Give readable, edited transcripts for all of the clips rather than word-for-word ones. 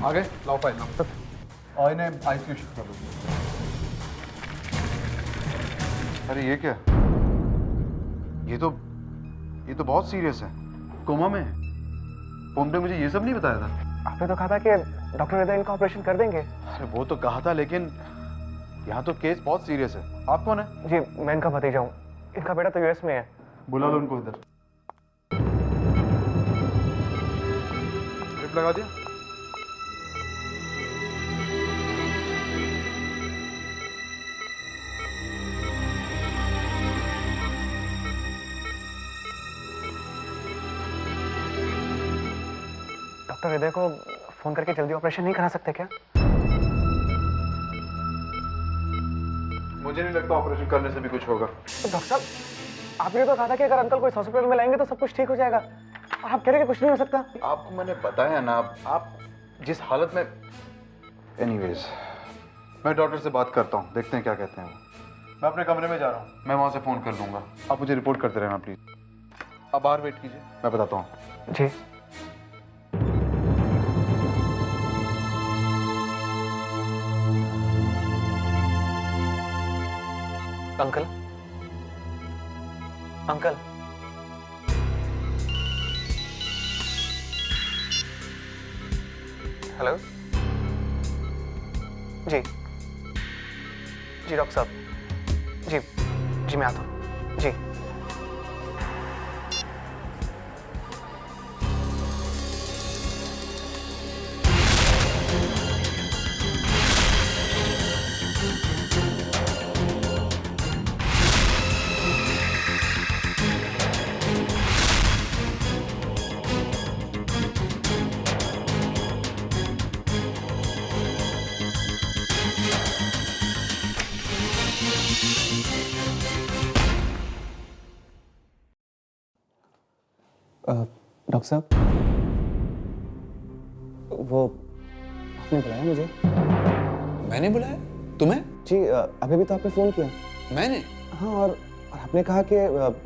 आगे लाओ फाइल लाओ और इन्हें आईसीयू शिफ्ट कर दो। अरे ये क्या? ये तो बहुत सीरियस है, कोमा में है। तुमने मुझे ये सब नहीं बताया था। आपने तो कहा था कि डॉक्टर हृदय इनका ऑपरेशन कर देंगे। अरे वो तो कहा था, लेकिन यहाँ तो केस बहुत सीरियस है। आप कौन है? जी मैं इनका भतीजा हूँ, इनका बेटा तो यूएस में है। बुला लो उनको इधर। ड्रिप लगा दिया? डॉक्टर हृदय को फोन करके जल्दी ऑपरेशन नहीं करा सकते क्या? मुझे नहीं लगता ऑपरेशन करने से भी कुछ होगा। तो डॉक्टर साहब आपने तो कहा था कि अगर अंकल को इस हॉस्पिटल में लाएंगे तो सब कुछ ठीक हो जाएगा, और आप कह रहे हैं कि कुछ नहीं हो सकता। आपको मैंने बताया ना, आप जिस हालत में। एनीवेज, मैं डॉक्टर से बात करता हूँ, देखते हैं क्या कहते हैं वो। मैं अपने कमरे में जा रहा हूँ, मैं वहाँ से फ़ोन कर लूँगा। आप मुझे रिपोर्ट करते रहना प्लीज़। आप बाहर वेट कीजिए, मैं बताता हूँ। जी अंकल, अंकल हेलो। जी जी डॉक्टर साहब, जी जी मैं आता हूँ जी। डॉक्टर साहब, वो आपने बुलाया मुझे? मैंने बुलाया तुम्हें? जी अभी भी तो आपने फ़ोन किया। मैंने? हाँ, और आपने कहा कि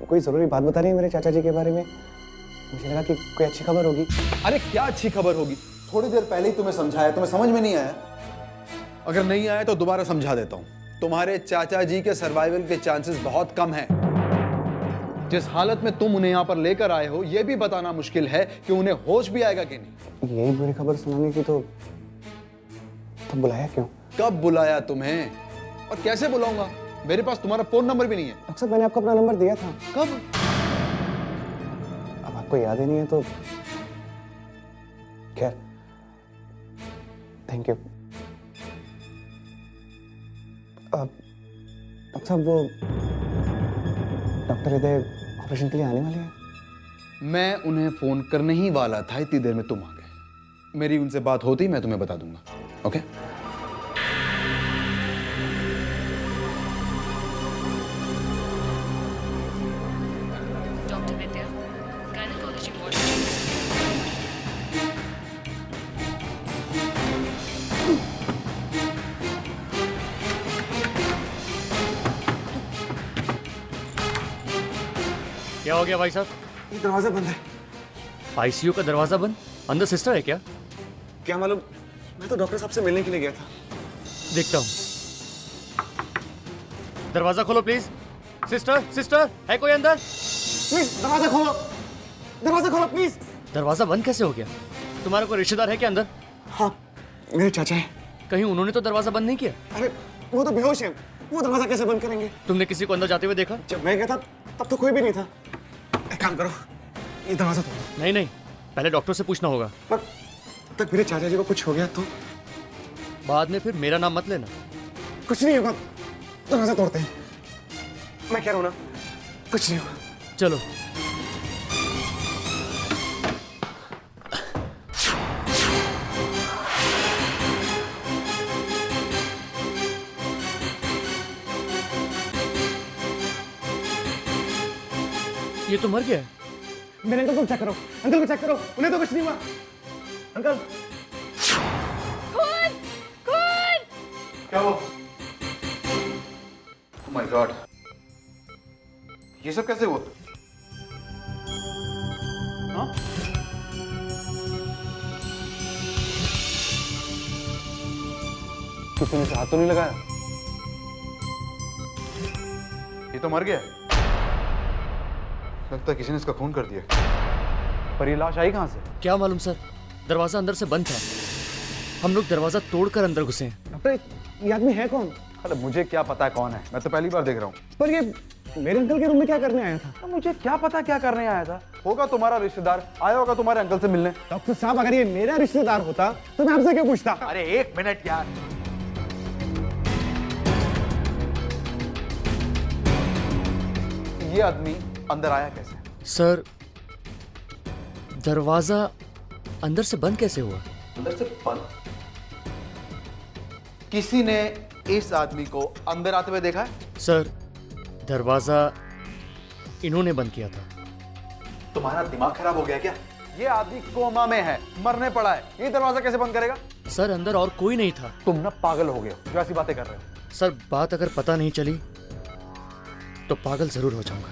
कोई ज़रूरी बात बता रही है मेरे चाचा जी के बारे में। मुझे लगा कि कोई अच्छी खबर होगी। अरे क्या अच्छी खबर होगी? थोड़ी देर पहले ही तुम्हें समझाया, तुम्हें समझ में नहीं आया? अगर नहीं आया तो दोबारा समझा देता हूँ। तुम्हारे चाचा जी के सर्वाइवल के चांसेस बहुत कम हैं। जिस हालत में तुम उन्हें यहाँ पर लेकर आए हो, यह भी बताना मुश्किल है कि उन्हें होश भी आएगा कि नहीं। यही बुरी खबर सुनानी थी तो बुलाया क्यों? कब बुलाया तुम्हें और कैसे बुलाऊंगा? मेरे पास तुम्हारा फोन नंबर भी नहीं है। डॉक्टर साहब मैंने आपको अपना नंबर दिया था। कब? अब आपको याद ही नहीं है तो खैर, थैंक यू। डॉक्टर साहब वो डॉक्टर हृदय ऑपरेशन के लिए आने वाले हैं। मैं उन्हें फोन करने ही वाला था, इतनी देर में तुम आ गए। मेरी उनसे बात होती मैं तुम्हें बता दूंगा। ओके? डॉक्टर विद्या, गायनेकोलॉजी वार्ड। क्या हो गया भाई साहब? ये दरवाजा बंद है। आईसीयू का दरवाजा बंद? अंदर सिस्टर है क्या? क्या मालूम, मैं तो डॉक्टर साहब से मिलने के लिए गया था। देखता हूँ। दरवाजा खोलो प्लीज। सिस्टर, सिस्टर है कोई अंदर? प्लीज दरवाजा खोलो, दरवाजा खोलो प्लीज। दरवाजा बंद कैसे हो गया? तुम्हारा कोई रिश्तेदार है क्या अंदर? हाँ मेरे चाचा है। कहीं उन्होंने तो दरवाजा बंद नहीं किया? अरे वो तो बेहोश है, वो दरवाजा कैसे बंद करेंगे? तुमने किसी को अंदर जाते हुए देखा? जब मैं गया था तब तो कोई भी नहीं था। एक काम करो, ये दरवाजा तोड़ो। नहीं नहीं, पहले डॉक्टर से पूछना होगा। पर तब तक मेरे चाचा जी को कुछ हो गया तो? बाद में फिर मेरा नाम मत लेना। कुछ नहीं होगा, दरवाजा तोड़ते हैं। मैं कह रहा हूँ ना, कुछ नहीं होगा। चलो। ये तो मर गया है। मेरे अंकल को चेक करो, अंकल को चेक करो, उन्हें तो कुछ नहीं हुआ। अंकल खून! खून! क्या वो? Oh my God! ये सब कैसे हुआ? हाँ? किसी ने इसे हाथ तो नहीं लगाया? ये तो मर गया। लगता है किसी ने इसका खून कर दिया। पर ये लाश आई कहाँ से? क्या मालूम सर, दरवाजा अंदर से बंद था। हम लोग दरवाजा तोड़कर अंदर घुसे हैं। डॉक्टर, ये आदमी है कौन? अरे मुझे क्या पता है कौन है, मैं तो पहली बार देख रहा हूँ। पर ये मेरे अंकल के रूम में क्या करने आया था? मुझे क्या पता क्या करने आया था। होगा तुम्हारा रिश्तेदार, आया होगा तुम्हारे अंकल से मिलने। डॉक्टर साहब, अगर ये मेरा रिश्तेदार होता तो मैं आपसे क्यों पूछता? अरे एक मिनट यार, ये आदमी अंदर आया कैसे? सर, दरवाजा अंदर से बंद कैसे हुआ? अंदर से बंद? किसी ने इस आदमी को अंदर आते हुए देखा है? सर, दरवाजा इन्होंने बंद किया था। तुम्हारा दिमाग खराब हो गया क्या? ये आदमी कोमा में है, मरने पड़ा है, ये दरवाजा कैसे बंद करेगा? सर, अंदर और कोई नहीं था। तुम ना पागल हो गए हो जो ऐसी बातें कर रहे हो। सर, बात अगर पता नहीं चली तो पागल जरूर हो जाऊंगा।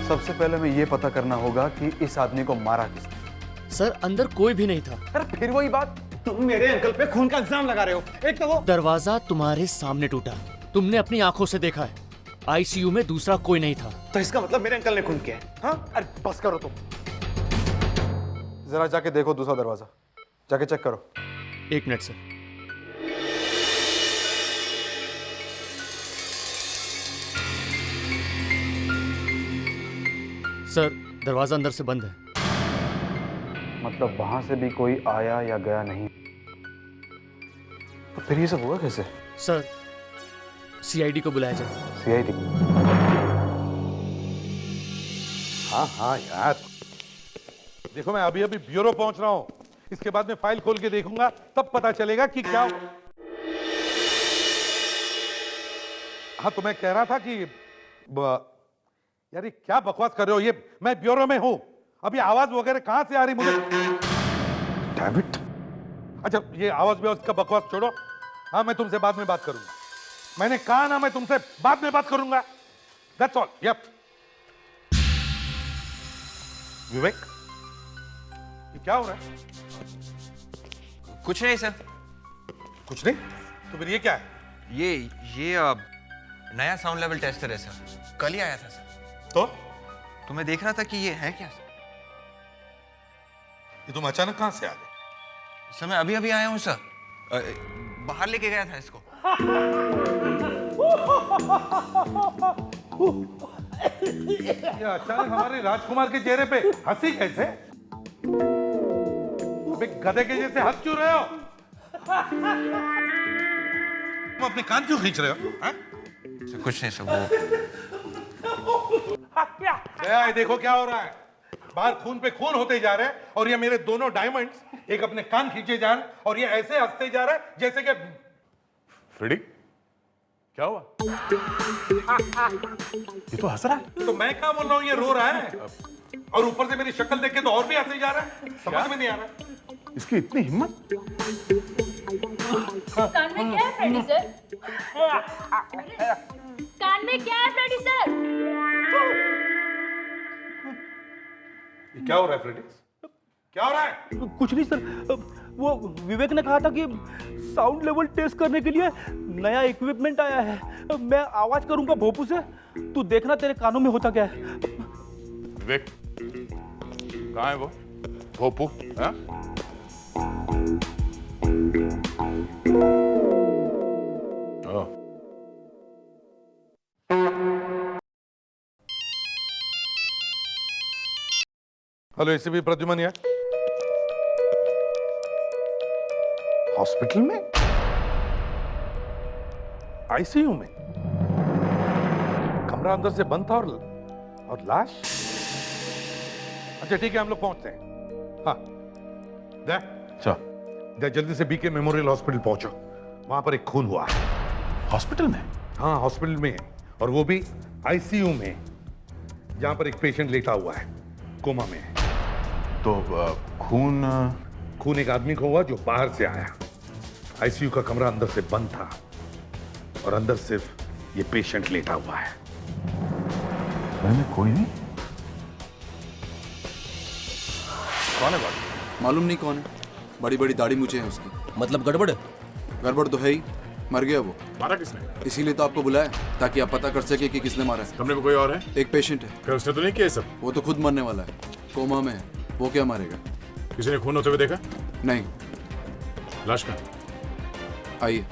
सबसे पहले मैं ये पता करना होगा कि इस आदमी को मारा किसने। सर, अंदर कोई भी नहीं था। अरे फिर वही बात, तुम मेरे अंकल पे खून का इल्जाम लगा रहे हो। एक तो वो दरवाजा तुम्हारे सामने टूटा, तुमने अपनी आंखों से देखा है। आईसीयू में दूसरा कोई नहीं था। तो इसका मतलब मेरे अंकल ने खून किया है? हाँ? अरे बस करो तुम। जरा जाके देखो दूसरा दरवाजा, जाके चेक करो। एक मिनट सर। सर, दरवाजा अंदर से बंद है। मतलब वहां से भी कोई आया या गया नहीं। तो फिर ये सब हुआ कैसे? सर, सीआईडी को बुलाया जाए। सीआईडी? हाँ हाँ यार, देखो मैं अभी अभी ब्यूरो पहुंच रहा हूं, इसके बाद में फाइल खोल के देखूंगा, तब पता चलेगा कि क्या। हाँ तो मैं कह रहा था कि यार ये क्या बकवास कर रहे हो, ये मैं ब्यूरो में हूं, अभी आवाज वगैरह कहां से आ रही मुझे? Damn it. अच्छा ये आवाज भी उसका बकवास छोड़ो। हाँ मैं तुमसे बाद में बात करूंगा, मैंने कहा ना मैं तुमसे बाद में बात करूंगा। That's all. यप। विवेक, ये क्या हो रहा है? कुछ नहीं सर। कुछ नहीं? तो फिर ये क्या है? ये नया साउंड लेवल टेस्टर है सर, कल ही आया था सर। तो मैं देख रहा था कि ये है क्या सर। ये तुम अचानक कहां से आ गए? सर मैं अभी अभी आया हूँ सर, बाहर लेके गया था इसको। ये अचानक हमारे राजकुमार के चेहरे पे हंसी कैसे? अबे गधे के जैसे हंस क्यों रहे हो? तुम अपने कान क्यों खींच रहे हो? सर कुछ नहीं सर, ये देखो क्या हो रहा है, बाहर खून पे खून होते जा रहे हैं और ये मेरे दोनों डायमंड्स एक अपने कान खींचे जा रहे हैं और ये ऐसे हंसते जा रहा है जैसे कि फ्रेडी क्या हुआ? ये तो हंस रहा है। तो मैं क्या बोल रहा हूँ, ये रो रहा है और ऊपर से मेरी शक्ल देख के तो और भी हंसे जा रहा है। समझ में नहीं आ रहा इसकी इतनी हिम्मत। कान में क्या है फ्रेडी सर? कान में क्या है फ्रेडी सर? ये क्या हो रहा है फ्रेडी? क्या हो रहा है? कुछ नहीं सर, वो विवेक ने कहा था कि साउंड लेवल टेस्ट करने के लिए नया इक्विपमेंट आया है। मैं आवाज करूंगा भोपू से, तू देखना तेरे कानों में होता क्या है। विवेक कहाँ है वो भोपू? हाँ? हेलो एसीपी प्रद्युमन यार। हॉस्पिटल में? आईसीयू में? कमरा अंदर से बंद था और लाश? अच्छा ठीक है, हम लोग पहुंचते हैं। हाँ दे जल्दी से बीके मेमोरियल हॉस्पिटल पहुंचो, वहां पर एक खून हुआ है। हॉस्पिटल में? हाँ हॉस्पिटल में, और वो भी आईसीयू में, जहां पर एक पेशेंट लेटा हुआ है, कोमा में है। तो खून एक आदमी को हुआ जो बाहर से आया। आईसीयू का कमरा अंदर से बंद था और अंदर सिर्फ ये पेशेंट लेटा हुआ है। कोई नहीं? कौन है बात? मालूम नहीं कौन है। बड़ी बड़ी दाढ़ी मूछें हैं उसकी। मतलब गड़बड़? गड़बड़ तो है ही, मर गया वो। मारा किसने? इसीलिए तो आपको बुलाया, ताकि आप पता कर सके कि किसने मारा है। कमरे में कोई और है? एक पेशेंट है। क्या उसने तो नहीं किया सब? वो तो खुद मरने वाला है, कोमा में है। वो क्या मारेगा? किसी ने खून होते हुए देखा? नहीं। लाश का? आइए।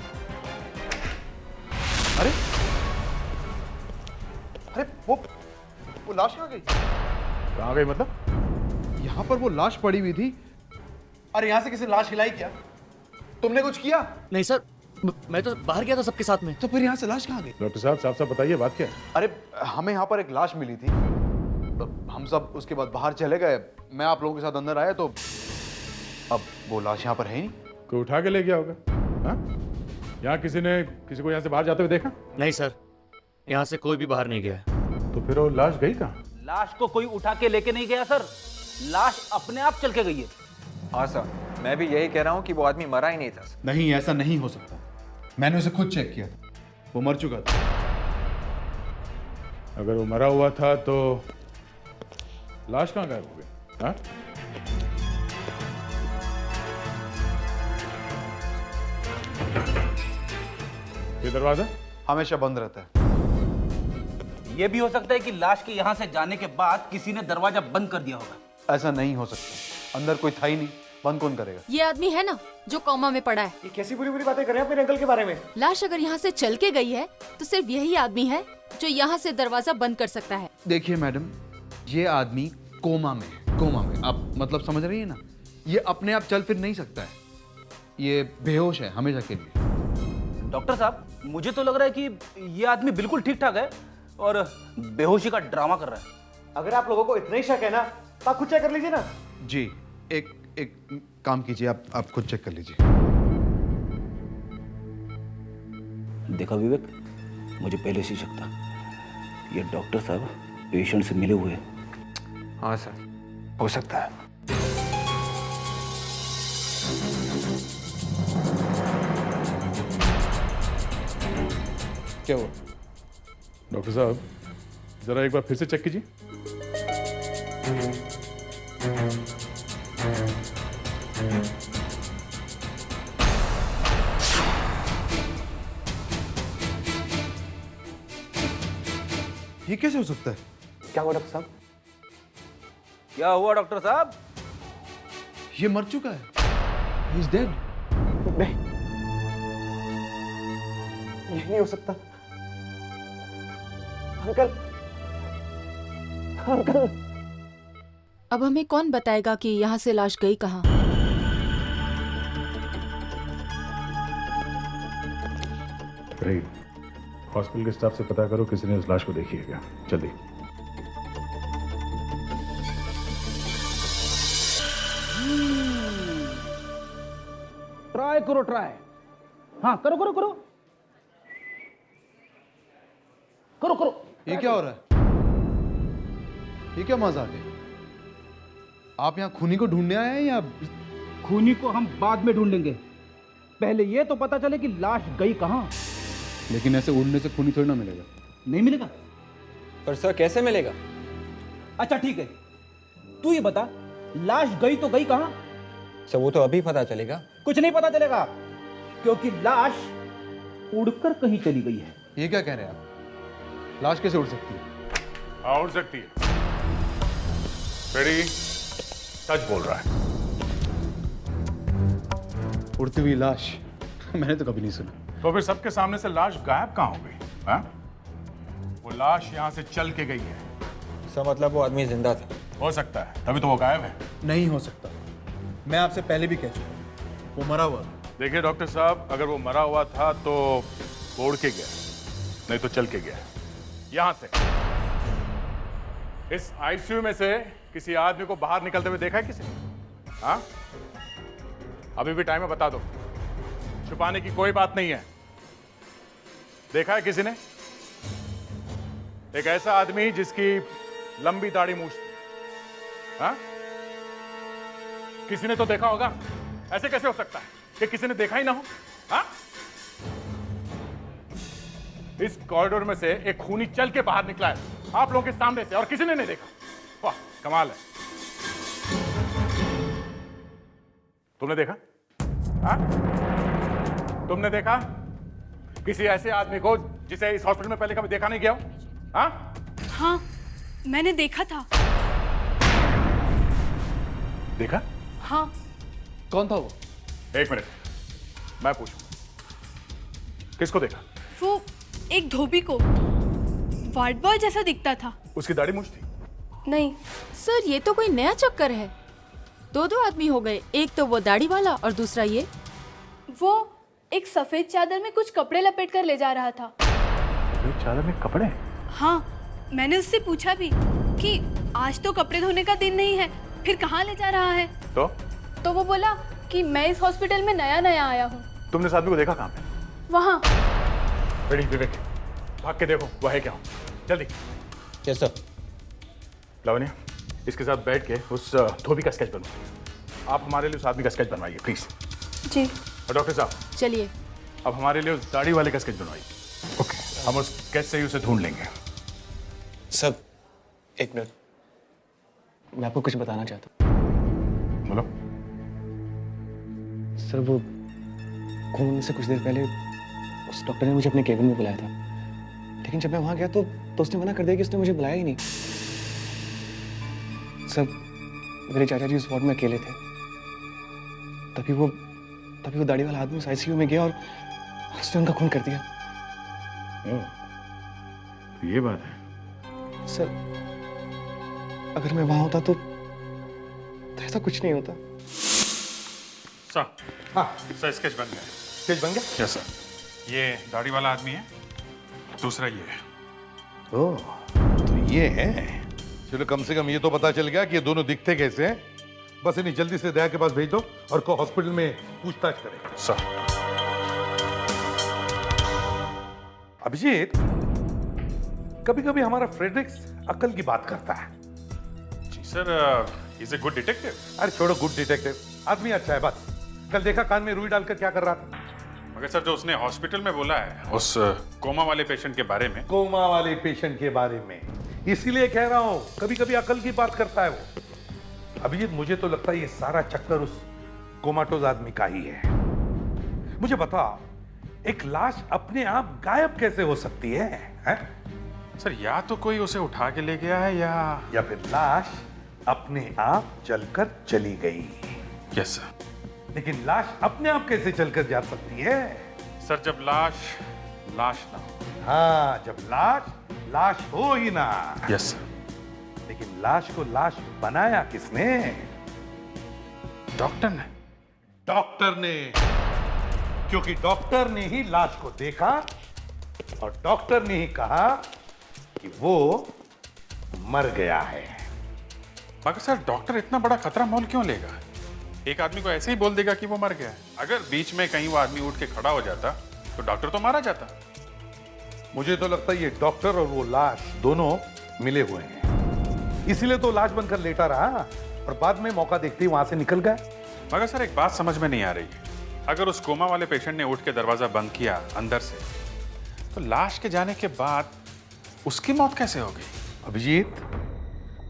अरे अरे वो लाश कहाँ गई? कहाँ गई मतलब? यहाँ पर वो लाश पड़ी हुई थी। अरे यहाँ से किसी ने लाश हिलाई क्या? तुमने कुछ किया? नहीं सर, मैं तो बाहर गया था सबके साथ में। तो फिर यहाँ से लाश कहाँ गई? डॉक्टर साहब साफ साफ बताइए बात क्या है? अरे हमें यहाँ पर एक लाश मिली थी, तो हम सब उसके बाद बाहर चले गए। मैं आप लोगों के साथ अंदर आया तो अब वो लाश यहाँ पर है ही नहीं। कोई उठा के ले गया होगा? हाँ? यहाँ किसी ने किसी को यहाँ से बाहर जाते हुए देखा? नहीं सर, यहाँ से कोई भी बाहर नहीं गया। तो फिर वो लाश गई कहाँ? लाश को कोई उठा के लेके नहीं गया सर, लाश अपने आप चल के गई है। हाँ सर, मैं भी यही कह रहा हूँ कि वो आदमी मरा ही नहीं था। नहीं, ऐसा नहीं हो सकता। मैंने उसे खुद चेक किया था, वो मर चुका था। अगर वो मरा हुआ था तो लाश कहाँ गायब हो गई? हाँ? ये दरवाजा हमेशा बंद रहता है। ये भी हो सकता है कि लाश के यहाँ से जाने के बाद किसी ने दरवाजा बंद कर दिया होगा। ऐसा नहीं हो सकता, अंदर कोई था ही नहीं, बंद कौन करेगा? ये आदमी है ना जो कोमा में पड़ा है। ये कैसी बुरी बुरी बातें कर रहे हैं अपने अंकल के बारे में? लाश अगर यहाँ से चल के गई है तो सिर्फ यही आदमी है जो यहाँ से दरवाजा बंद कर सकता है। देखिए मैडम, ये आदमी कोमा में है। कोमा में, आप मतलब समझ रही है ना? ये अपने आप चल फिर नहीं सकता है, ये बेहोश है हमेशा के लिए। डॉक्टर साहब, मुझे तो लग रहा है कि ये आदमी बिल्कुल ठीक ठाक है और बेहोशी का ड्रामा कर रहा है। अगर आप लोगों को इतना ही शक है ना तो आप खुद चेक कर लीजिए ना। जी, एक काम कीजिए, आप खुद चेक कर लीजिए। देखा विवेक, मुझे पहले से शक था, ये डॉक्टर साहब पेशेंट से मिले हुए हैं। हाँ सर, हो सकता है। क्या हुआ? डॉक्टर साहब जरा एक बार फिर से चेक कीजिए। ये कैसे हो सकता है? क्या हुआ डॉक्टर साहब? क्या हुआ डॉक्टर साहब? ये मर चुका है। He is dead. नहीं, ये नहीं हो सकता। Uncle, uncle. अब हमें कौन बताएगा कि यहाँ से लाश गई कहाँ? रही हॉस्पिटल के स्टाफ से पता करो किसी ने उस लाश को देखी है क्या, जल्दी। ट्राई करो, ट्राई। हाँ, करो करो करो करो करो। ये क्या हो रहा है? ये क्या मजाक है? आप यहाँ खूनी को ढूंढने आए हैं या? खूनी को हम बाद में ढूंढेंगे, पहले ये तो पता चले कि लाश गई कहाँ। लेकिन ऐसे उड़ने से खूनी थोड़ी ना मिलेगा। नहीं मिलेगा? पर सर कैसे मिलेगा? अच्छा ठीक है, तू ये बता, लाश गई तो गई कहाँ? सर वो तो अभी पता चलेगा। कुछ नहीं पता चलेगा, क्योंकि लाश उड़कर कहीं चली गई है। ये क्या कह रहे हैं आप? लाश कैसे उड़ सकती है? हाँ उड़ सकती है। फ्रेडी सच बोल रहा है। उड़ती हुई लाश मैंने तो कभी नहीं सुना। तो फिर सबके सामने से लाश गायब कहाँ हो गई? हाँ? वो लाश यहाँ से चल के गई है। सर मतलब वो आदमी जिंदा था? हो सकता है, तभी तो वो गायब है। नहीं हो सकता, मैं आपसे पहले भी कह चुका हूं, वो मरा हुआ था। देखिए डॉक्टर साहब, अगर वो मरा हुआ था तो वो उड़ के गया, नहीं तो चल के गया। यहां से इस आईसीयू में से किसी आदमी को बाहर निकलते हुए देखा है किसी ने? हाँ? अभी भी टाइम है, बता दो, छुपाने की कोई बात नहीं है। देखा है किसी ने? एक ऐसा आदमी जिसकी लंबी दाढ़ी मूछ थी। हाँ? किसी ने तो देखा होगा। ऐसे कैसे हो सकता है कि किसी ने देखा ही ना हो? हाँ? इस कॉरिडोर में से एक खूनी चल के बाहर निकला है आप लोगों के सामने से और किसी ने नहीं देखा। वाह, कमाल है। तुमने देखा? हाँ? तुमने देखा किसी ऐसे आदमी को जिसे इस हॉस्पिटल में पहले कभी देखा नहीं गया हो? हाँ? हाँ, मैंने देखा था। देखा? हाँ। कौन था वो? एक मिनट, मैं पूछूं। किसको देखा? वो एक धोबी को, वार्ड बॉय जैसा दिखता था। उसकी दाढ़ी मूंछ थी? नहीं। सर ये तो कोई नया चक्कर है। दो आदमी हो गए, एक तो वो दाढ़ी वाला और दूसरा ये। वो एक सफेद चादर में कुछ कपड़े लपेट कर ले जा रहा था। सफेद चादर में कपड़े? हाँ, मैंने उससे पूछा भी कि आज तो कपड़े धोने का दिन नहीं है, फिर कहाँ ले जा रहा है? तो वो बोला कि मैं इस हॉस्पिटल में नया आया हूँ। तुमने इस आदमी को देखा कहाँ पे? वहाँ। बड़ी विवेक, भाग के देखो वह है क्या। जल्दी। Yes sir. लावण्या, इसके साथ बैठ के उस धोबी का स्केच बनवाइए। आप हमारे लिए उस आदमी का स्केच बनवाइए प्लीज। जी। और डॉक्टर साहब, चलिए अब हमारे लिए उस दाढ़ी वाले का स्केच बनवाइए। ओके, हम उस स्केच से ही उसे ढूंढ लेंगे। सब एक मिनट, मैं आपको कुछ बताना चाहता हूँ। बोलो। सर वो घूमने से कुछ देर पहले उस डॉक्टर ने मुझे अपने केबिन में बुलाया था, लेकिन जब मैं वहां गया तो उसने मना कर दिया कि उसने मुझे बुलाया ही नहीं। सर मेरे चाचा जी उस वार्ड में अकेले थे, तभी वो दाढ़ी वाला आदमी उस आईसीयू में गया और उसने उनका खून कर दिया। ये बात है। सर अगर मैं वहां होता तो ऐसा कुछ नहीं होता। सर, हाँ सर, स्केच बन गया। स्केच बन गया? Yes sir. ये दाढ़ी वाला आदमी है, दूसरा ये है। ओह, तो ये है। चलो कम से कम ये तो पता चल गया कि ये दोनों दिखते कैसे हैं। बस इन्हें जल्दी से दया के पास भेज दो और को हॉस्पिटल में पूछताछ करें। सर। अभिजीत, कभी कभी हमारा फ्रेडरिक्स अक्ल की बात करता है। जी sir, is a good detective. अरे छोड़ो गुड डिटेक्टिव, आदमी अच्छा है बस। कल देखा कान में रुई डालकर क्या कर रहा था। मगर सर, जो उसने हॉस्पिटल में बोला है उस कोमा वाले पेशेंट के बारे में। कोमा वाले पेशेंट के बारे में इसीलिए कह रहा हूं, कभी कभी अकल की बात करता है वो। अभिजीत, मुझे तो लगता है ये सारा चक्कर उस कोमाटोज आदमी का ही है। मुझे बता, एक लाश अपने आप गायब कैसे हो सकती है, हैं? सर, या तो कोई उसे उठा के ले गया है या फिर लाश अपने आप चलकर चली गई। Yes sir. लेकिन लाश अपने आप कैसे चलकर जा सकती है? सर, जब लाश ना हो। हाँ, जब लाश हो ही ना। Yes sir. लेकिन लाश को लाश बनाया किसने? डॉक्टर ने। डॉक्टर ने, क्योंकि डॉक्टर ने ही लाश को देखा और डॉक्टर ने ही कहा कि वो मर गया है। मगर सर, डॉक्टर इतना बड़ा खतरा मोल क्यों लेगा? एक आदमी को ऐसे ही बोल देगा कि वो मर गया है। अगर बीच में कहीं वो आदमी उठ के खड़ा हो जाता तो डॉक्टर तो मारा जाता। मुझे तो लगता है ये डॉक्टर और वो लाश दोनों मिले हुए हैं, इसीलिए तो लाश बनकर लेटा रहा और बाद में मौका देखते ही वहां से निकल गया। मगर सर, एक बात समझ में नहीं आ रही है। अगर उस कोमा वाले पेशेंट ने उठ के दरवाजा बंद किया अंदर से, तो लाश के जाने के बाद उसकी मौत कैसे हो गई? अभिजीत,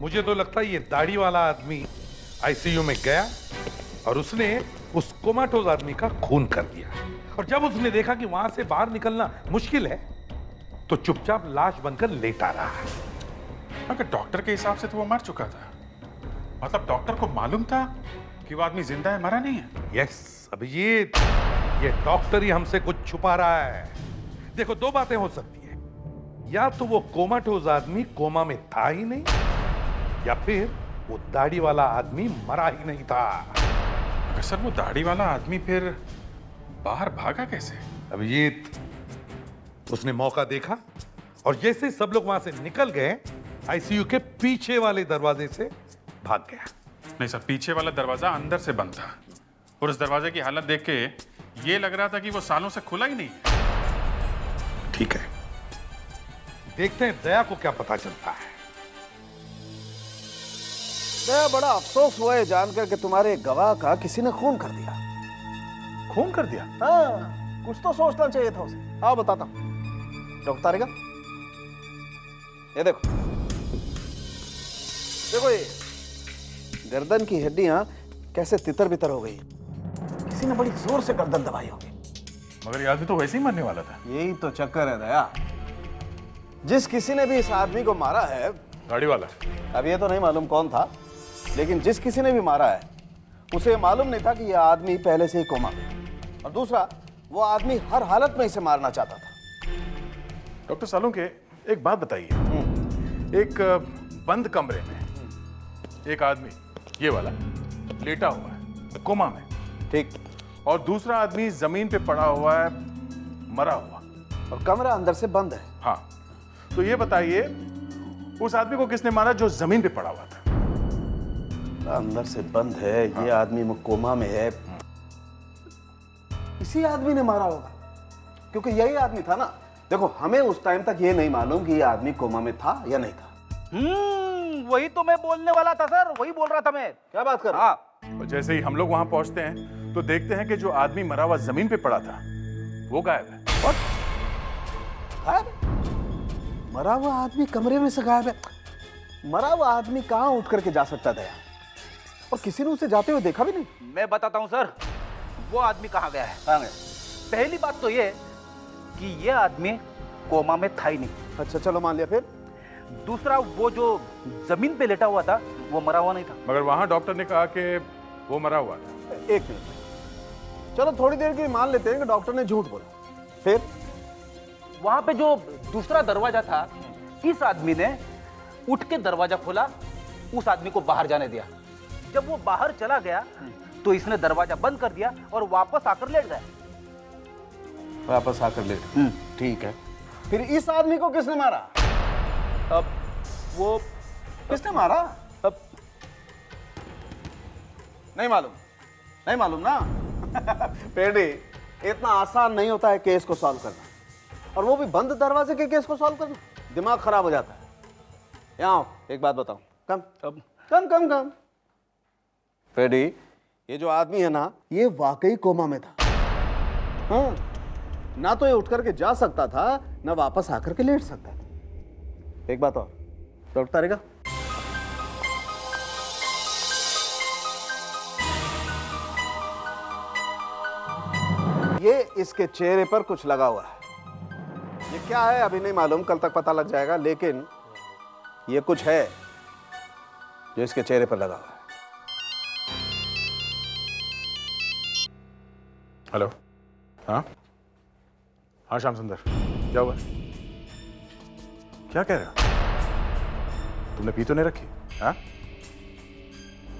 मुझे तो लगता है ये दाढ़ी वाला आदमी आईसीयू में गया और उसने उस कोमाटोज आदमी का खून कर दिया, और जब उसने देखा कि वहां से बाहर निकलना मुश्किल है तो चुपचाप लाश बनकर लेटा रहा। मगर डॉक्टर के हिसाब से तो वो मर चुका था। मतलब डॉक्टर को मालूम था कि वो आदमी जिंदा है, मरा नहीं है। यस अभिजीत, ये डॉक्टर ही हमसे कुछ छुपा रहा है। देखो, दो बातें हो सकती है, या तो वो कोमाटोज आदमी कोमा में था ही नहीं, या फिर वो दाढ़ी वाला आदमी मरा ही नहीं था। मगर सर, वो दाढ़ी वाला आदमी फिर बाहर भागा कैसे? अभिजीत, उसने मौका देखा और जैसे सब लोग वहां से निकल गए, आईसीयू के पीछे वाले दरवाजे से भाग गया। नहीं सर, पीछे वाला दरवाजा अंदर से बंद था और उस दरवाजे की हालत देख के ये लग रहा था कि वो सालों से खुला ही नहीं। ठीक है, देखते हैं दया को क्या पता चलता है। दया, बड़ा अफसोस हुआ है जानकर कि तुम्हारे गवाह का किसी ने खून कर दिया। खून कर दिया? हाँ, कुछ तो सोचना चाहिए था उसे। आओ बताता हूं। डॉक्टर तारेगा, ये देखो ये गर्दन की हड्डियां कैसे तितर बितर हो गई। किसी ने बड़ी जोर से गर्दन दबाई होगी। मगर ये आदमी तो वैसे ही मरने वाला था। यही तो चक्कर है दया, जिस किसी ने भी इस आदमी को मारा है, गाड़ी वाला, अब ये तो नहीं मालूम कौन था, लेकिन जिस किसी ने भी मारा है उसे मालूम नहीं था कि यह आदमी पहले से ही कोमा में, और दूसरा वो आदमी हर हालत में इसे मारना चाहता था। डॉक्टर सालुंके, एक बात बताइए, एक बंद कमरे में एक आदमी, ये वाला, लेटा हुआ है कोमा में, ठीक, और दूसरा आदमी जमीन पे पड़ा हुआ है मरा हुआ, और कमरा अंदर से बंद है। हाँ, तो ये बताइए उस आदमी को किसने मारा जो जमीन पे पड़ा हुआ था? अंदर से बंद है, ये आदमी कोमा में है, इसी आदमी ने मारा होगा, क्योंकि यही आदमी था ना। देखो, हमें उस टाइम तक ये नहीं मालूम कि ये आदमी कोमा में था या नहीं था। वही तो मैं बोलने वाला था सर, वही बोल रहा था मैं। क्या बात कर? हाँ, और जैसे ही हम लोग वहां पहुंचते हैं तो देखते हैं कि जो आदमी मरा हुआ जमीन पे पड़ा था वो गायब है। गायब? मरा हुआ आदमी कमरे में से गायब है? मरा हुआ आदमी कहां उठ करके जा सकता था यार? और किसी ने उसे जाते हुए देखा भी नहीं। मैं बताता हूँ सर, वो आदमी कहाँ गया है। कहां गया? पहली बात तो ये कि ये आदमी कोमा में था ही नहीं। अच्छा, चलो मान लिया। फिर दूसरा, वो जो जमीन पे लेटा हुआ था वो मरा हुआ नहीं था। मगर वहां डॉक्टर ने कहा कि वो मरा हुआ था। एक मिनट, चलो थोड़ी देर के लिए मान लेते हैं कि डॉक्टर ने झूठ बोला। फिर वहां पे जो दूसरा दरवाजा था, इस आदमी ने उठ के दरवाजा खोला, उस आदमी को बाहर जाने दिया। जब वो बाहर चला गया तो इसने दरवाजा बंद कर दिया और वापस आकर लेट गया। वापस आकर लेट? ठीक है। फिर इस आदमी को किसने मारा? अब वो किसने मारा? अब नहीं मालूम? नहीं मालूम ना? पेडी, इतना आसान नहीं होता है केस को सॉल्व करना, और वो भी बंद दरवाजे के केस को सॉल्व करना। दिमाग खराब हो जाता है। यहाँ आओ, एक बात बताओ। कम कम कम कम। पेडी, ये जो आदमी है ना, ये वाकई कोमा में था। हाँ, ना तो ये उठ करके जा सकता था, ना वापस आकर के लेट सकता था। एक बात और, डॉक्टर तारेगा, ये इसके चेहरे पर कुछ लगा हुआ है। ये क्या है अभी नहीं मालूम, कल तक पता लग जाएगा, लेकिन ये कुछ है जो इसके चेहरे पर लगा हुआ है। हेलो, हाँ हाँ श्याम सुंदर, क्या हुआ? क्या कह रहे हो? तुमने पी तो नहीं रखी? हाँ,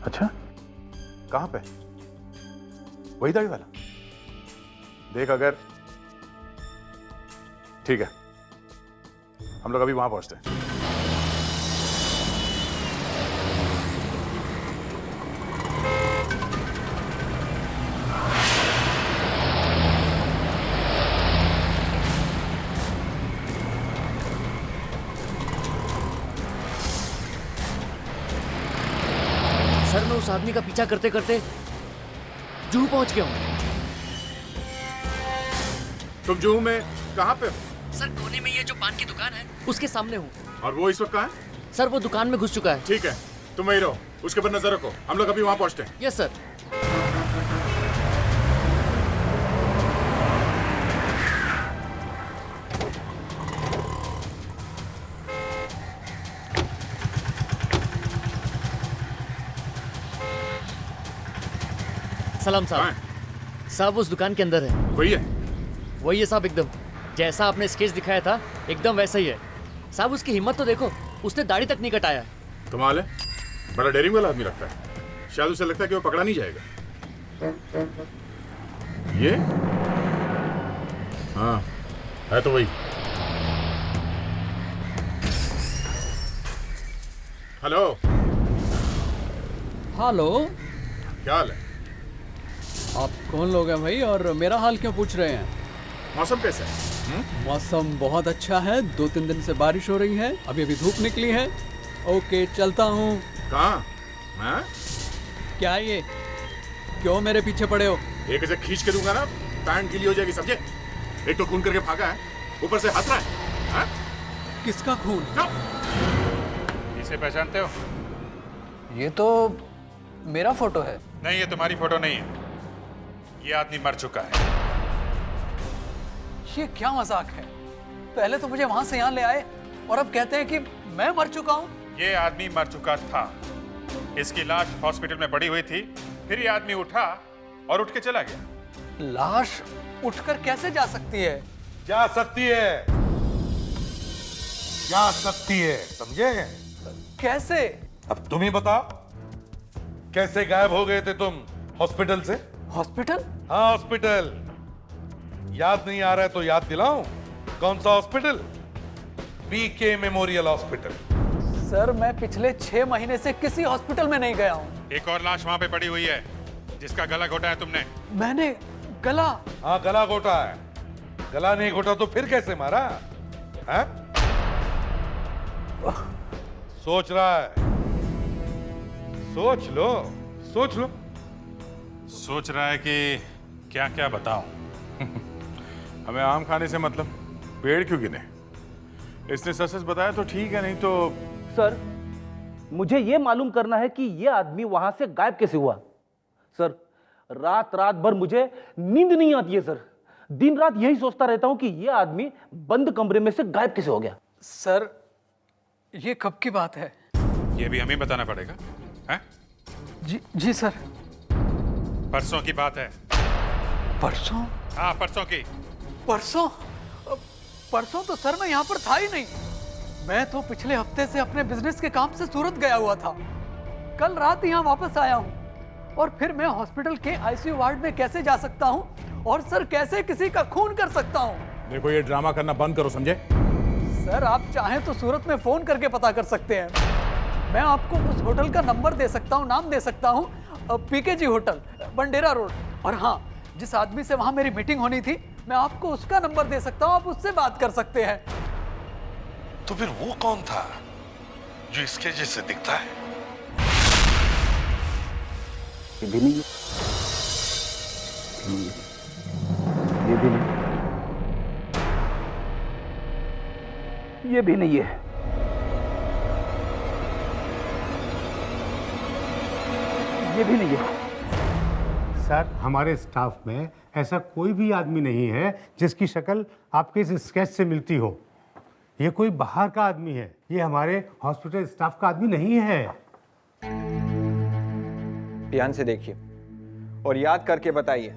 अच्छा, कहां पे? वही दाढ़ी वाला? देख, अगर ठीक है, हम लोग अभी वहां पहुंचते हैं। सर, मैं उस आदमी का पीछा करते करते जूहू पहुंच गया हूँ। तुम जूहू में कहां पे हो? सर, कोने में ये जो पान की दुकान है उसके सामने हूँ। और वो इस वक्त कहां है? सर, वो दुकान में घुस चुका है। ठीक है, तुम वहीं रहो, उसके पर नजर रखो, हम लोग अभी वहां पहुंचते हैं। Yes sir. सलाम साहब। साहब, उस दुकान के अंदर है। वही है? वही है साहब, एकदम जैसा आपने स्केच दिखाया था एकदम वैसा ही है। साहब, उसकी हिम्मत तो देखो, उसने दाढ़ी तक नहीं कटाया। कमाल है, बड़ा डेयरिंग वाला आदमी लगता है। शायद उसे लगता है कि वो पकड़ा नहीं जाएगा। ये हाँ, है तो वही। हेलो। हेलो, क्या हाल है? आप कौन लोग हैं भाई, और मेरा हाल क्यों पूछ रहे हैं? मौसम कैसा है? मौसम बहुत अच्छा है, 2-3 दिन से बारिश हो रही है, अभी अभी धूप निकली है। ओके, चलता हूँ। कहाँ? हाँ? क्या ये, क्यों मेरे पीछे पड़े हो? एक ऐसे खींच के दूंगा ना, पैंट गीली हो जाएगी, समझे? एक तो खून करके भागा है, ऊपर से हंस रहा है। हाँ? किसका खून? इसे पहचानते हो? ये तो मेरा फोटो है। नहीं, ये तुम्हारी फोटो नहीं है, ये आदमी मर चुका है। ये क्या मजाक है? पहले तो मुझे वहां से यहाँ ले आए और अब कहते हैं कि मैं मर चुका हूँ। ये आदमी मर चुका था। इसकी लाश हॉस्पिटल में पड़ी हुई थी, फिर ये आदमी उठा और उठ के चला गया। लाश उठकर कैसे जा सकती है? जा सकती है, जा सकती है, समझे? कैसे? अब तुम ही बताओ, कैसे गायब हो गए थे तुम हॉस्पिटल से? हॉस्पिटल? हाँ, हॉस्पिटल। याद नहीं आ रहा है तो याद दिलाऊं? कौन सा hospital? BK memorial hospital. Sir, मैं पिछले 6 महीने से किसी हॉस्पिटल में नहीं गया हूँ। एक और लाश वहां पे पड़ी हुई है, जिसका गला घोटा है तुमने। मैंने गला? हाँ, गला घोटा है। गला नहीं घोटा तो फिर कैसे मारा है? सोच रहा है? सोच लो, सोच लो। सोच रहा है कि क्या क्या बताऊं। हमें आम खाने से मतलब, पेड़ क्यों गिने? इसने सच सच बताया तो ठीक है, नहीं तो। सर, मुझे यह मालूम करना है कि यह आदमी वहां से गायब कैसे हुआ। सर, रात रात भर मुझे नींद नहीं आती है सर। दिन रात यही सोचता रहता हूं कि यह आदमी बंद कमरे में से गायब कैसे हो गया। सर, ये कब की बात है? ये भी हमें बताना पड़ेगा, हैं? जी सर। परसों की बात है। परसों? हाँ, परसों की। परसों? परसों तो सर मैं यहाँ पर था ही नहीं। मैं तो पिछले हफ्ते से अपने बिजनेस के काम से सूरत गया हुआ था। कल रात यहाँ वापस आया हूँ और फिर मैं हॉस्पिटल के आईसीयू वार्ड में कैसे जा सकता हूँ और सर कैसे किसी का खून कर सकता हूँ? देखो, ये ड्रामा करना बंद करो, समझे? सर, आप चाहें तो सूरत में फोन करके पता कर सकते हैं। मैं आपको उस होटल का नंबर दे सकता हूँ, नाम दे सकता हूँ, पीकेजी होटल, बंडेरा रोड। और हाँ, जिस आदमी से वहां मेरी मीटिंग होनी थी, मैं आपको उसका नंबर दे सकता हूँ, आप उससे बात कर सकते हैं। तो फिर वो कौन था जो इसके जैसे दिखता है? ये भी नहीं, ये भी नहीं, ये भी नहीं है, ये भी नहीं है। सर, हमारे स्टाफ में ऐसा कोई भी आदमी नहीं है जिसकी शक्ल आपके इस स्केच से मिलती हो। ये कोई बाहर का आदमी है, ये हमारे हॉस्पिटल स्टाफ का आदमी नहीं है। ध्यान से देखिए और याद करके बताइए,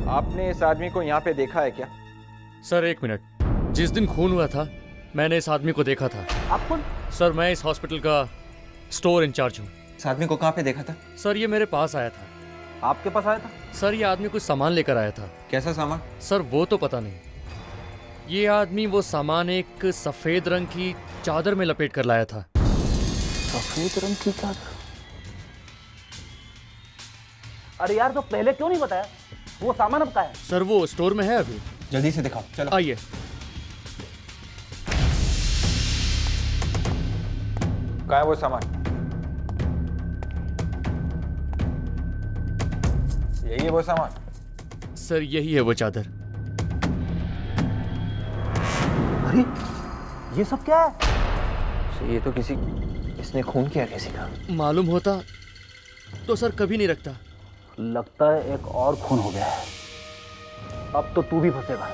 आपने इस आदमी को यहाँ पे देखा है क्या? Sir, 1 minute. जिस दिन खून हुआ था, मैंने इस आदमी को देखा था। आप कौन? सर, मैं इस हॉस्पिटल का स्टोर इंचार्ज हूँ। इस आदमी को कहाँ पे देखा था? सर, ये मेरे पास आया था। आपके पास आया था? सर, ये आदमी कुछ सामान लेकर आया था। कैसा सामान? सर, वो तो पता नहीं। ये आदमी वो सामान एक सफेद रंग की चादर में लपेट कर लाया था। सफेद रंग की चादर? अरे यार, तो पहले क्यों नहीं बताया? वो सामान अब कहाँ है? सर, वो स्टोर में है अभी। जल्दी से दिखाओ, चलो। आइए। कहाँ है वो सामान? यही है वो सामान? सर, यही है वो चादर। अरे, ये सब क्या है? ये तो इसने खून किया किसी का। मालूम होता तो सर कभी नहीं रखता। लगता है एक और खून हो गया है। अब तो तू भी फंसेगा।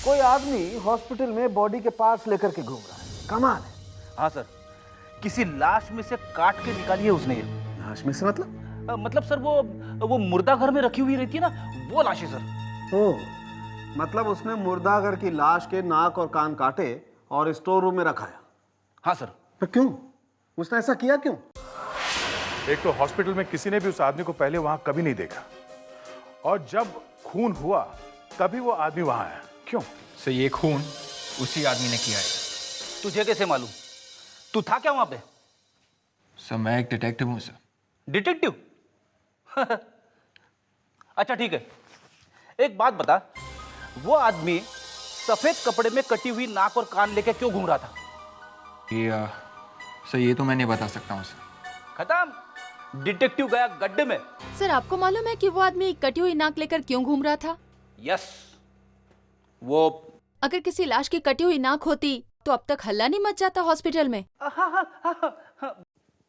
कोई आदमी हॉस्पिटल में बॉडी के पार्ट्स लेकर के घूम रहा है, कमाल है। हाँ सर, किसी लाश में से काट के निकाली है उसने। लाश में से मतलब? मतलब सर, वो मुर्दा घर में रखी हुई रहती है ना, वो लाश है सर। ओ, मतलब उसने मुर्दाघर की लाश के नाक और कान काटे और स्टोर रूम में रखाया। हाँ सर। तो क्यों? उसने ऐसा किया क्यों? एक तो हॉस्पिटल में किसी ने भी उस आदमी को पहले वहां कभी नहीं देखा, और जब खून हुआ तभी वो आदमी वहां आया। क्यों? सर, ये खून उसी आदमी ने किया है। तुझे कैसे मालूम? तू था क्या वहां पे? सर, मैं एक डिटेक्टिव हूं सर। डिटेक्टिव? अच्छा ठीक है, एक बात बता, वो आदमी सफेद कपड़े में कटी हुई नाक और कान लेके क्यों घूम रहा था? सर, ये तो मैं नहीं बता सकता हूँ सर। खत्म, डिटेक्टिव गया गड्ढे में। सर, आपको मालूम है कि वो आदमी कटी हुई नाक लेकर क्यों घूम रहा था? यस, वो अगर किसी लाश की कटी हुई नाक होती तो अब तक हल्ला नहीं मच जाता हॉस्पिटल में?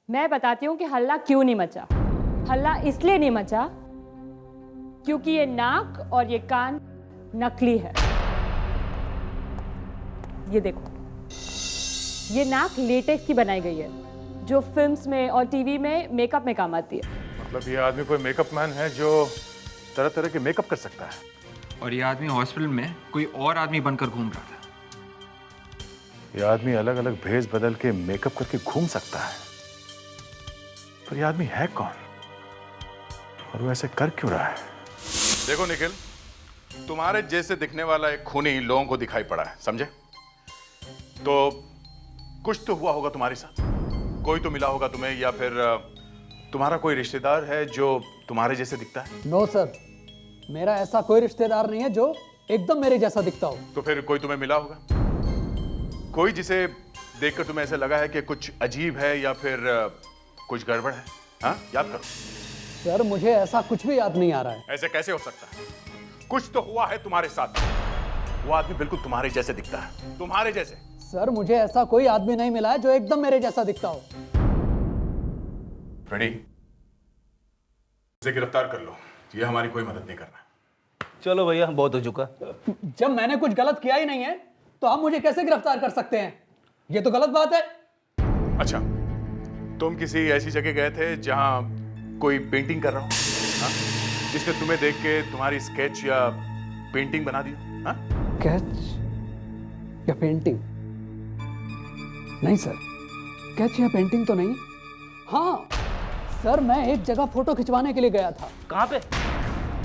मैं बताती हूँ कि हल्ला क्यों नहीं मचा। हल्ला इसलिए नहीं मचा क्योंकि ये नाक और ये कान नकली है। ये देखो, ये नाक लेटेक्स की बनाई गई है जो फिल्म्स में और टीवी में मेकअप में काम आती है। मतलब ये आदमी कोई मेकअप मैन है जो तरह तरह के मेकअप कर सकता है। और ये आदमी हॉस्पिटल में कोई और आदमी बनकर घूम रहा था। ये आदमी अलग अलग भेष बदल के मेकअप करके घूम सकता है, पर ये आदमी है कौन और वो ऐसे कर क्यों रहा है? देखो निखिल, तुम्हारे जैसे दिखने वाला एक खूनी लोगों को दिखाई पड़ा है, समझे? तो कुछ तो हुआ होगा तुम्हारे साथ, कोई तो मिला होगा तुम्हें, या फिर तुम्हारा कोई रिश्तेदार है जो तुम्हारे जैसे दिखता है? नो सर, मेरा ऐसा कोई रिश्तेदार नहीं है जो एकदम मेरे जैसा दिखता हो। तो फिर कोई तुम्हें मिला होगा, कोई जिसे देखकर तुम्हें ऐसा लगा है कि कुछ अजीब है या फिर कुछ गड़बड़ है? हाँ, याद करो। सर मुझे ऐसा कुछ भी याद नहीं आ रहा है। ऐसे कैसे हो सकता है? कुछ तो हुआ है तुम्हारे साथ। वो आदमी बिल्कुल तुम्हारे जैसे दिखता है, तुम्हारे जैसे। सर मुझे ऐसा कोई आदमी नहीं मिला है जो एकदम मेरे जैसा दिखता हो। फ्रेडी, इसे गिरफ्तार कर लो, ये हमारी कोई मदद नहीं करना। चलो भैया, बहुत हो चुका। जब मैंने कुछ गलत किया ही नहीं है तो आप मुझे कैसे गिरफ्तार कर सकते हैं? ये तो गलत बात है। अच्छा, तुम किसी ऐसी जगह गए थे जहां कोई पेंटिंग कर रहा हो, हाँ? जिसने तुम्हें देख के तुम्हारी स्केच या पेंटिंग बना दी? हाँ? स्केच या पेंटिंग? नहीं सर, स्केच या पेंटिंग तो नहीं। हाँ सर, मैं एक जगह फोटो खिंचवाने के लिए गया था। कहाँ पे?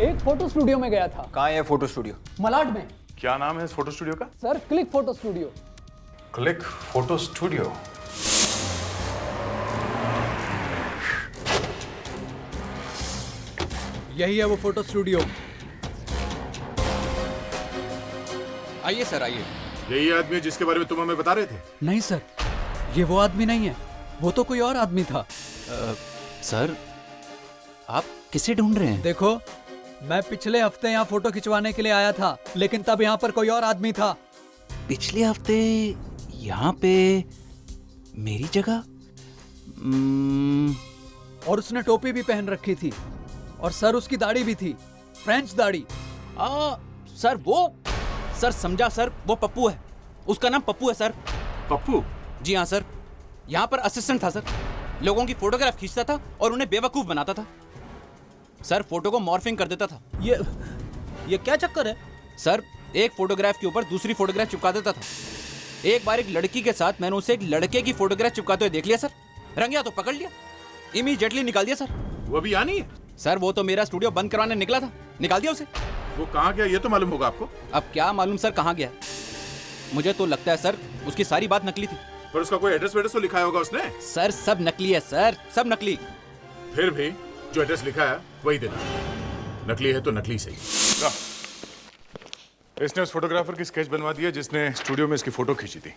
एक फोटो स्टूडियो में गया था। कहाँ है फोटो स्टूडियो? मलाड में। क्या नाम है इस फोटो स्टूडियो का? Sir click photo studio. Click photo studio. यही है वो फोटो स्टूडियो। आइए सर, आइए। यही आदमी जिसके बारे में तुम हमें बता रहे थे? नहीं सर, ये वो आदमी नहीं है, वो तो कोई और आदमी था। सर, आप किसे ढूंढ रहे हैं? देखो, मैं पिछले हफ्ते यहाँ फोटो खिंचवाने के लिए आया था, लेकिन तब यहाँ पर कोई और आदमी था। पिछले हफ्ते यहाँ पे मेरी जगह? और उसने टोपी भी पहन रखी थी, और सर उसकी दाढ़ी भी थी, फ्रेंच दाढ़ी। सर वो, सर समझा सर, वो पप्पू है, उसका नाम पप्पू है सर। पप्पू? जी हाँ सर, यहाँ पर असिस्टेंट था सर, लोगों की फोटोग्राफ खींचता था और उन्हें बेवकूफ बनाता था सर, फोटो को मॉर्फिंग कर देता था। ये क्या चक्कर है सर? एक फोटोग्राफ के ऊपर दूसरी फोटोग्राफ चिपका देता था। एक बार एक लड़की के साथ मैंने उसे एक लड़के की फोटोग्राफ चिपकाते हुए देख लिया सर, रंगिया तो पकड़ लिया, इमीडिएटली निकाल दिया सर। वो भी यहाँ नहीं है? सर वो तो मेरा स्टूडियो बंद करवाने निकला था, निकाल दिया उसे। वो कहाँ गया ये तो मालूम होगा आपको? अब क्या मालूम सर कहाँ गया, मुझे तो लगता है सर उसकी सारी बात नकली थी। पर उसका कोई एड्रेस वेड्रेस तो लिखा होगा उसने? सर सब नकली है सर, सब नकली। फिर भी जो एड्रेस लिखा है वही देना, नकली है तो नकली सही। इसने उस फोटोग्राफर की स्केच बनवा दी है जिसने स्टूडियो में इसकी फोटो खींची थी।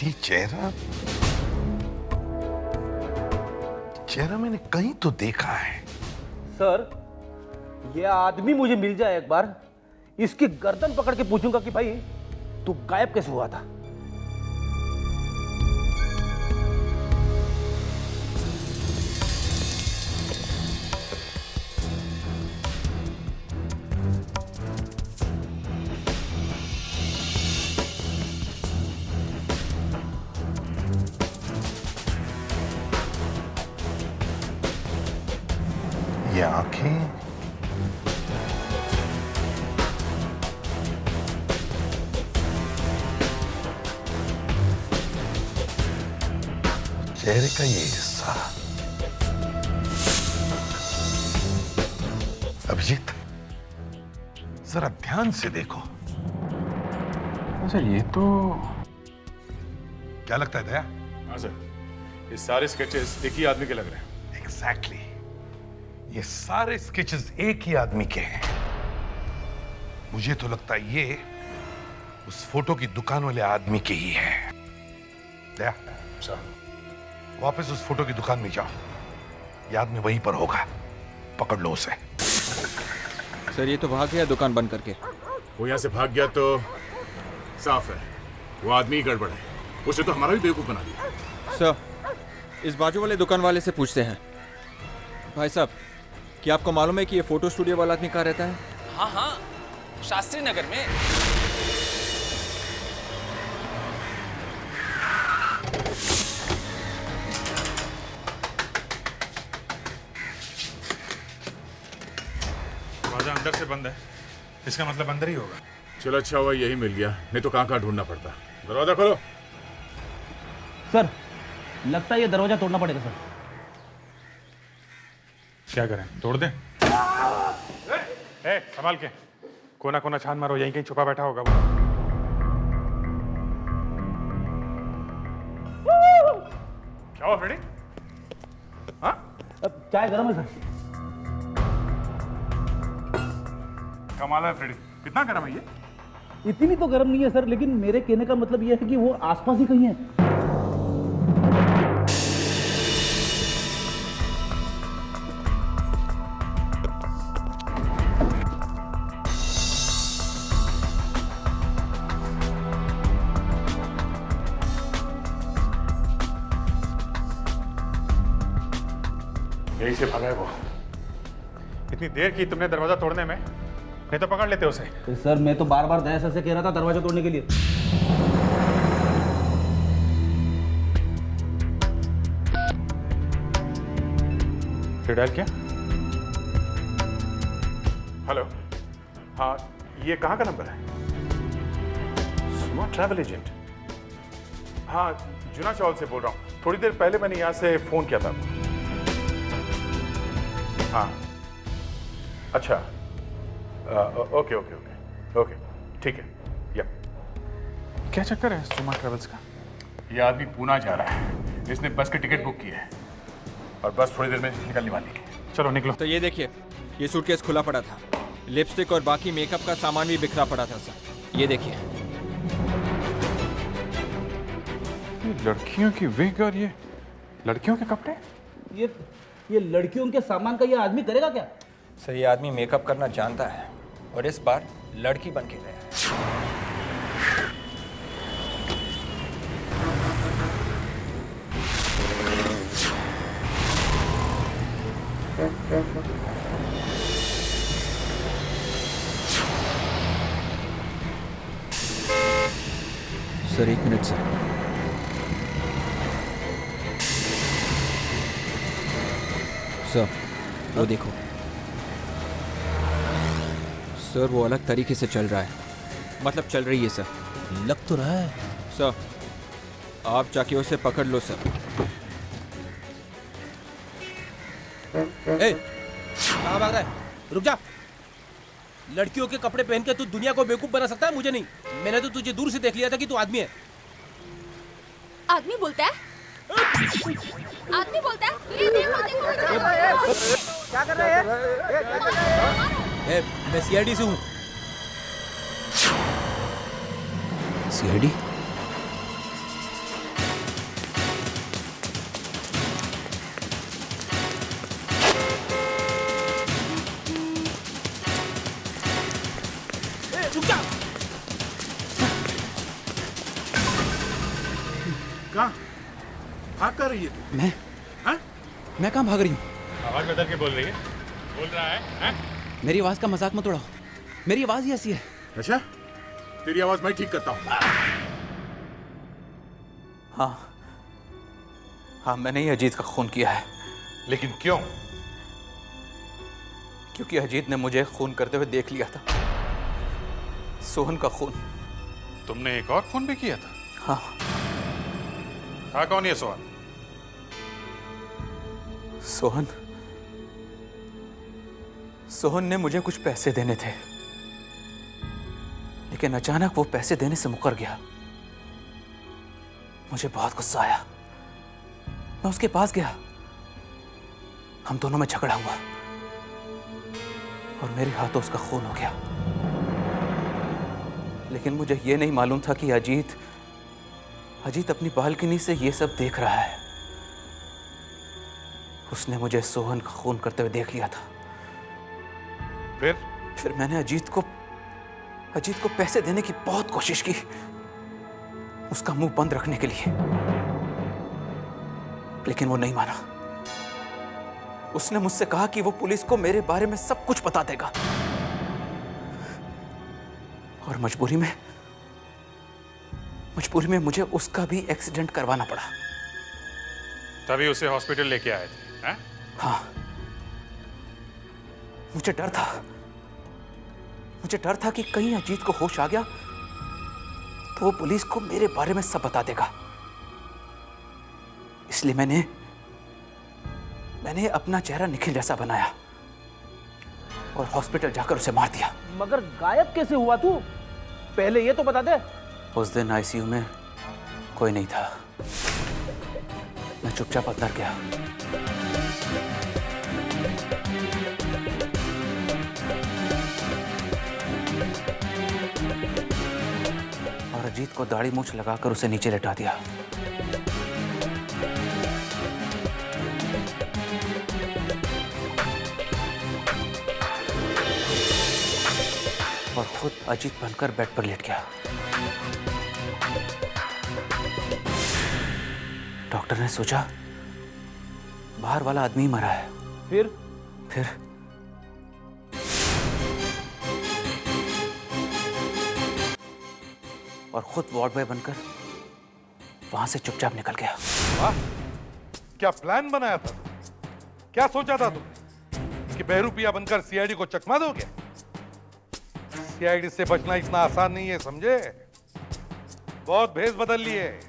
ये चेहरा मैंने कहीं तो देखा है। सर, ये आदमी मुझे मिल जाए एक बार, इसकी गर्दन पकड़ के पूछूंगा कि भाई तू गायब कैसे हुआ था। ये आंखें, चेहरे का ये हिस्सा। अभिजीत, जरा ध्यान से देखो। सर ये तो क्या लगता है दया? हाँ सर, ये सारे स्केचेस एक ही आदमी के लग रहे हैं। एग्जैक्टली, ये सारे स्केचेस एक ही आदमी के हैं। मुझे तो लगता है ये उस फोटो की दुकान वाले आदमी के ही है। दया सर, वापस उस फोटो की दुकान में जाओ, ये आदमी वहीं पर होगा। पकड़ लो उसे। सर ये तो भाग गया दुकान बंद करके। वो यहाँ से भाग गया तो साफ है वो आदमी ही गड़बड़ है। उसे तो हमारा भी बेवकूफ बना दिया। सर इस बाजू वाले दुकान वाले से पूछते हैं। भाई साहब क्या आपको मालूम है कि ये फोटो स्टूडियो वाला आदमी कहाँ रहता है? हाँ हाँ, शास्त्री नगर में। दरवाजा अंदर से बंद है, इसका मतलब अंदर ही होगा। चलो अच्छा हुआ यही मिल गया, नहीं तो कहाँ ढूंढना पड़ता। दरवाजा खोलो। सर लगता है ये दरवाजा तोड़ना पड़ेगा सर। क्या करें, तोड़ दें? संभाल के, कोना कोना छान मारो, यहीं कहीं छुपा बैठा होगा वो। क्या हुआ फ्रेडी? हाँ? चाय गरम है सर। कमाल है फ्रेडी, कितना गरम है ये? इतनी तो गर्म नहीं है सर, लेकिन मेरे कहने का मतलब यह है कि वो आसपास ही कहीं है। यही से भागा है वो। इतनी देर की तुमने दरवाजा तोड़ने में, नहीं तो पकड़ लेते उसे। सर मैं तो बार बार दया सर से कह रहा था दरवाजा तोड़ने के लिए। फिर डायल किया? हेलो, हाँ ये कहाँ का नंबर है? Smart travel agent. हाँ जुना चौल से बोल रहा हूँ, थोड़ी देर पहले मैंने यहाँ से फोन किया था। हाँ अच्छा, ओके ओके ओके ओके ठीक है। या क्या चक्कर है स्मार्ट ट्रैवल्स का? ये आदमी पूना जा रहा है, इसने बस की टिकट बुक की है और बस थोड़ी देर में निकलने वाली है। चलो निकलो। तो ये देखिए, ये सूटकेस खुला पड़ा था, लिपस्टिक और बाकी मेकअप का सामान भी बिखरा पड़ा था सर। ये देखिए। लड़कियों की विग और ये लड़कियों के कपड़े। ये लड़कियों के सामान का ये आदमी करेगा क्या? सर ये आदमी मेकअप करना जानता है और इस बार लड़की बन के गया है। सर एक मिनट सर। सर वो देखो सर, वो अलग तरीके से चल रहा है, मतलब चल रही है सर। लग तो रहा है सर, आप जाके उसे पकड़ लो सर। ए, कहाँ भाग रहा है? रुक जा। लड़कियों के कपड़े पहन के तू दुनिया को बेवकूफ बना सकता है, मुझे नहीं। मैंने तो तुझे दूर से देख लिया था कि तू आदमी है। आदमी बोलता है? आदमी बोलता है? ये देखो देखो। क्या कर रहे हैं? मैं सीआईडी से हूँ। सीआईडी? रुक जा। कहाँ भाग कर रही है? मैं कहाँ भाग रही हूँ? आवाज बदल के बोल रही है। बोल रहा है, हैं? मेरी आवाज का मजाक मत उड़ाओ, मेरी आवाज ही ऐसी है। अच्छा, तेरी आवाज मैं ठीक करता हूँ। हाँ मैंने ही अजीत का खून किया है। लेकिन क्यों? क्योंकि अजीत ने मुझे खून करते हुए देख लिया था। सोहन का खून। तुमने एक और खून भी किया था? हाँ। था कौन ये सोहन? सोहन ने मुझे कुछ पैसे देने थे, लेकिन अचानक वो पैसे देने से मुकर गया। मुझे बहुत गुस्सा आया, मैं उसके पास गया। हम दोनों में झगड़ा हुआ और मेरे हाथों उसका खून हो गया। लेकिन मुझे ये नहीं मालूम था कि अजीत अपनी बालकनी से ये सब देख रहा है। उसने मुझे सोहन का खून करते हुए देख लिया था। फिर मैंने अजीत को पैसे देने की बहुत कोशिश की, उसका मुंह बंद रखने के लिए, लेकिन वो नहीं माना। उसने मुझसे कहा कि वो पुलिस को मेरे बारे में सब कुछ बता देगा, और मजबूरी में मुझे उसका भी एक्सीडेंट करवाना पड़ा। तभी उसे हॉस्पिटल लेके आए थे, हैं? हाँ, मुझे डर था कि कहीं अजीत को होश आ गया तो वो पुलिस को मेरे बारे में सब बता देगा। इसलिए मैंने अपना चेहरा निखिल जैसा बनाया और हॉस्पिटल जाकर उसे मार दिया। मगर गायब कैसे हुआ तू? पहले ये तो बता दे। उस दिन आईसीयू में कोई नहीं था, मैं चुपचाप अंदर गया। और अजीत को दाढ़ी मूंछ लगाकर उसे नीचे लेटा दिया। और खुद अजीत बनकर बेड पर लेट गया। डॉक्टर ने सोचा बाहर वाला आदमी मरा है। फिर और खुद वार्ड बॉय बनकर वहां से चुपचाप निकल गया। वाह, क्या प्लान बनाया था? क्या सोचा था तुम कि बहरूपिया बनकर सीआईडी को चकमा दोगे? सीआईडी से बचना इतना आसान नहीं है, समझे? बहुत भेष बदल लिए,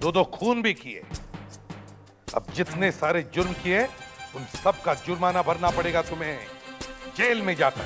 दो खून भी किए। अब जितने सारे जुर्म किए उन सब का जुर्माना भरना पड़ेगा तुम्हें, जेल में जाकर।